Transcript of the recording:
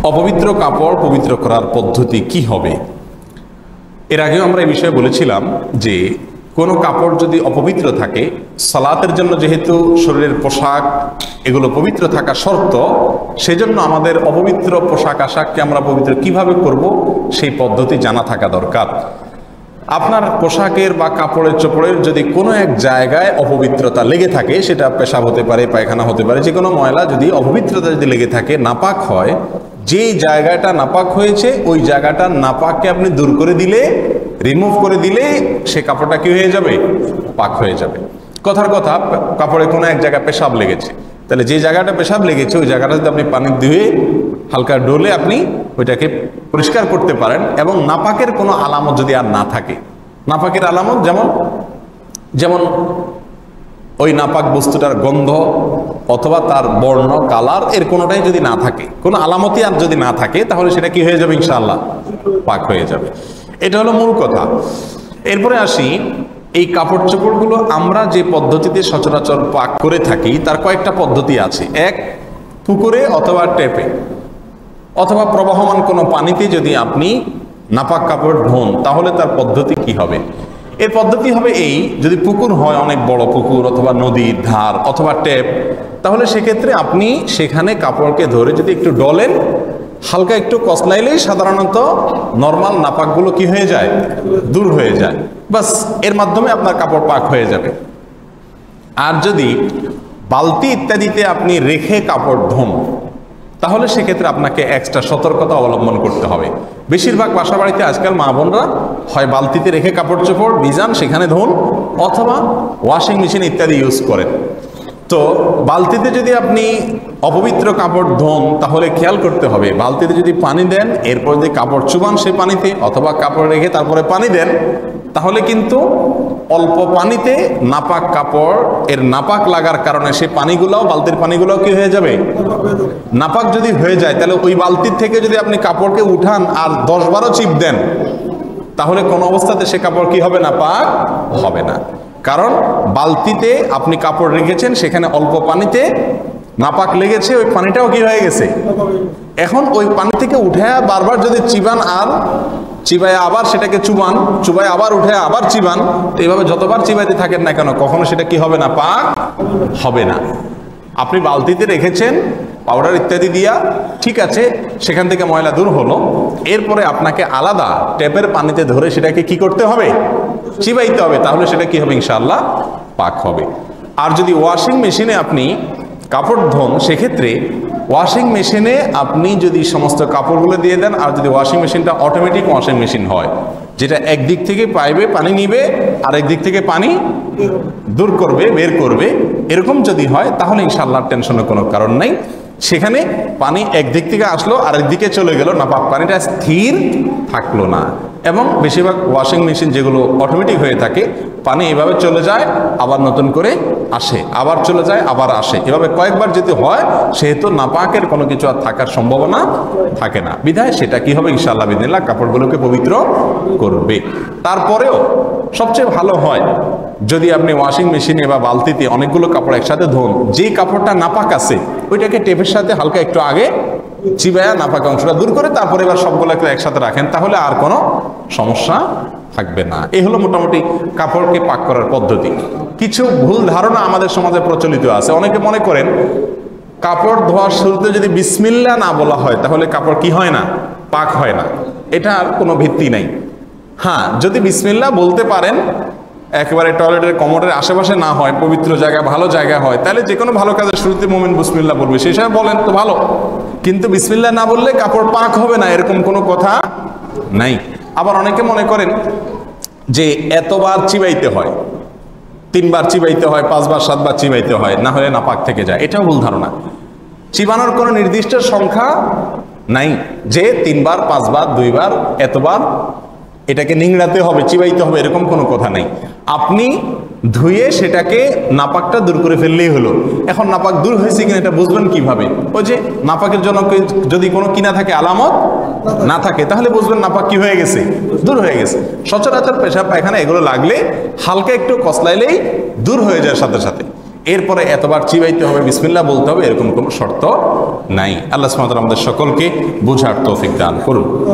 অপবিত্র কাপড় পবিত্র করার পদ্ধতি কি হবে? এর আগেও আমরা এই বিষয়ে বলেছিলাম যে কোনো কাপড় যদি অপবিত্র থাকে, সালাতের জন্য যেহেতু শরীরের পোশাক এগুলো পবিত্র থাকা শর্ত, সেজন্য আমাদের অপবিত্র পোশাক আশাককে আমরা পবিত্র কিভাবে করব সেই পদ্ধতি জানা থাকা দরকার। আপনার পোশাকের বা কাপড়ের চোপড়ের যদি কোনো এক জায়গায় অপবিত্রতা লেগে থাকে, সেটা পেশাব হতে পারে, পায়খানা হতে পারে, যে কোনো ময়লা যদি অপবিত্রতা যদি লেগে থাকে, নাপাক হয়, যেই জায়গাটা নাপাক হয়েছে ওই জায়গাটা নাপাককে আপনি দূর করে দিলে, রিমুভ করে দিলে সে কাপড়টা কি হয়ে যাবে? পাক হয়ে যাবে। কথার কথা, কাপড়ে কোনো এক জায়গায় পেশাব লেগেছে, তাহলে যে জায়গাটা পেশাব লেগেছে ওই জায়গাটা যদি আপনি পানি ধুয়ে হালকা ডোলে আপনি ওইটাকে পরিষ্কার করতে পারেন, এবং নাপাকের কোনো আলামত যদি আর না থাকে, নাপাকের আলামত যেমন ওই নাপাক বস্তুটার গন্ধ অথবা তার বর্ণ, কালার, এর কোনোটাই যদি না থাকে, কোনো আলামতই আর যদি না থাকে, তাহলে সেটা কি হয়ে যাবে? ইনশাআল্লাহ পাক হয়ে যাবে। এটা হলো মূল কথা। এরপরে আসি, এই কাপড় চোপড়গুলো আমরা যে পদ্ধতিতে সচরাচর পাক করে থাকি তার কয়েকটা পদ্ধতি আছে। এক, পুকুরে অথবা ট্যাপে অথবা প্রবাহমান কোনো পানিতে যদি আপনি নাপাক কাপড় ধোন, তাহলে তার পদ্ধতি কি হবে? এর পদ্ধতি হবে এই, যদি পুকুর হয়, অনেক বড় পুকুর অথবা নদীর ধার অথবা ট্যাপ, তাহলে সেক্ষেত্রে আপনি সেখানে কাপড়কে ধরে যদি একটু ডলেন, হালকা একটু কসলাইলেই সাধারণত নর্মাল নাপাকগুলো কি হয়ে যায়? দূর হয়ে যায়। বাস, এর মাধ্যমে আপনার কাপড় পাক হয়ে যাবে। আর যদি বালতি ইত্যাদিতে আপনি রেখে কাপড় ধোন, তাহলে সেক্ষেত্রে আপনাকে এক্সট্রা সতর্কতা অবলম্বন করতে হবে। বেশিরভাগ বাসা বাড়িতে আজকাল মা বোনরা হয় বালতিতে রেখে কাপড় চোপড় ভিজান, সেখানে ধোন, অথবা ওয়াশিং মেশিন ইত্যাদি ইউজ করেন। তো বালতিতে যদি আপনি অপবিত্র কাপড় ধোন, তাহলে খেয়াল করতে হবে, বালতিতে যদি পানি দেন, এরপর যদি কাপড় চুবান সেই পানিতে, অথবা কাপড় রেখে তারপরে পানি দেন, তাহলে কিন্তু অল্প পানিতে নাপাক কাপড় এর নাপাক লাগার কারণে সেই পানিগুলোও, বালতির পানিগুলোও কি হয়ে যাবে? নাপাক যদি হয়ে যায়, তাহলে ওই বালতির থেকে যদি আপনি কাপড়কে উঠান আর 10-12 চিপ দেন, তাহলে কোন অবস্থাতে সে কাপড় কি হবে? নাপাক হবে না। কারণ বালতিতে আপনি কাপড় রেখেছেন, সেখানে অল্প পানিতে নাপাক লেগেছে, ওই পানিটাও কি হয়ে গেছে? এখন ওই পানি থেকে উঠে বারবার যদি চিবান, আর চিবায় আবার সেটাকে চুবান, চুবায় আবার উঠে আবার চিবান, তো এইভাবে যতবার চিবাইতে থাকেন না কেন, কখনো সেটা কি হবে না? পাক হবে না। আপনি বালতিতে রেখেছেন পাউডার ইত্যাদি দিয়া, ঠিক আছে, সেখান থেকে ময়লা দূর হলো, এরপরে আপনাকে আলাদা ট্যাপের পানিতে ধরে সেটাকে কি করতে হবে? চিবাইতে হবে, তাহলে সেটা কি হবে? ইনশাআল্লাহ পাক হবে। আর যদি ওয়াশিং মেশিনে আপনি কাপড় ধোন, সেক্ষেত্রে ওয়াশিং মেশিনে আপনি যদি সমস্ত কাপড়গুলো দিয়ে দেন, আর যদি ওয়াশিং মেশিনটা অটোমেটিক ওয়াশিং মেশিন হয়, যেটা একদিক থেকে পাইবে পানি নিবে আর একদিক থেকে পানি দূর করবে, বের করবে, এরকম যদি হয়, তাহলে ইনশাআল্লাহ টেনশনের কোনো কারণ নাই। সেখানে পানি একদিক থেকে আসলো আর একদিকে চলে গেল, নাপাক পানিটা স্থির থাকলো না। এবং বেশিরভাগ ওয়াশিং মেশিন যেগুলো অটোমেটিক হয়ে থাকে, পানি এভাবে চলে যায়, আবার নতুন করে আসে, আবার চলে যায়, আবার আসে, এভাবে কয়েকবার যদি হয়, সেহেতু নাপাকের কোনো কিছু আর থাকার সম্ভাবনা থাকে না। বিধায় সেটা কি হবে? ইনশাআল্লাহ বিদিনিল্লাহ কাপড়গুলোকে পবিত্র করবে। তারপরেও সবচেয়ে ভালো হয় যদি আপনি ওয়াশিং মেশিনে বা বালতিতে অনেকগুলো কাপড় একসাথে ধোন, যেই কাপড়টা নাপাক আছে ওইটাকে টেপের সাথে হালকা একটু আগে চিবায়া নাপাক অংশটা দূর করে তারপরে এবার সবগুলোকে একসাথে রাখেন, তাহলে আর কোনো সমস্যা থাকবে না। এই হলো মোটামুটি কাপড়কে পাক করার পদ্ধতি। কিছু ভুল ধারণা আমাদের সমাজে প্রচলিত আছে। অনেকে মনে করেন কাপড় ধোয়ার শুরুতে যদি বিসমিল্লাহ না বলা হয়, তাহলে কাপড় কি হয় না? পাক হয় না। এটার কোনো ভিত্তি নাই। হ্যাঁ, যদি বিসমিল্লাহ বলতে পারেন, একেবারে টয়লেটের কমোডের আশেপাশে না হয়, পবিত্র জায়গা, ভালো জায়গা হয়, তাহলে যে কোনো ভালো কাজের শুরুতে মুমিন বিসমিল্লাহ বলবে, সেই সময় বলেন তো ভালো। কিন্তু বিসমিল্লাহ না বললে কাপড় পাক হবে না, এরকম কোনো কথা নাই। আবার অনেকে মনে করেন যে এতবার চিবাইতে হয়, 3 বার চিবাইতে হয়, 5 বার 7 বার চিবাইতে হয়, না হলে নাপাক থেকে যায়। এটাও ভুল ধারণা। চিবানোর কোনো নির্দিষ্ট সংখ্যা নাই যে 3 বার, 5 বার, 2 বার, এতবার এটাকে নিংড়াতে হবে, চিবাইতে হবে, এরকম কোনো কথা নাই। আপনি ধুয়ে সেটাকে নাপাকটা দূর করে ফেললেই হলো। এখন নাপাক দূর হয়েছে কিনা এটা বুঝবেন কিভাবে? ওই যে নাপাকের জন্য যদি কোনো কিনা থাকে, আলামত না থাকে, তাহলে বুঝবেন নাপাক কি হয়ে গেছে? দূর হয়ে গেছে। সচরাচর পেশাব পায়খানা এগুলো লাগলে হালকা একটু কসলাইলেই দূর হয়ে যায় সাথে সাথে। এরপরে এতবার চিবাইতে হবে, বিসমিল্লাহ বলতে হবে, এরকম কোনো শর্ত নাই। আল্লাহ সুবহানাহু ওয়া তাআলা আমাদের সকলকে বোঝার তৌফিক দান করুন।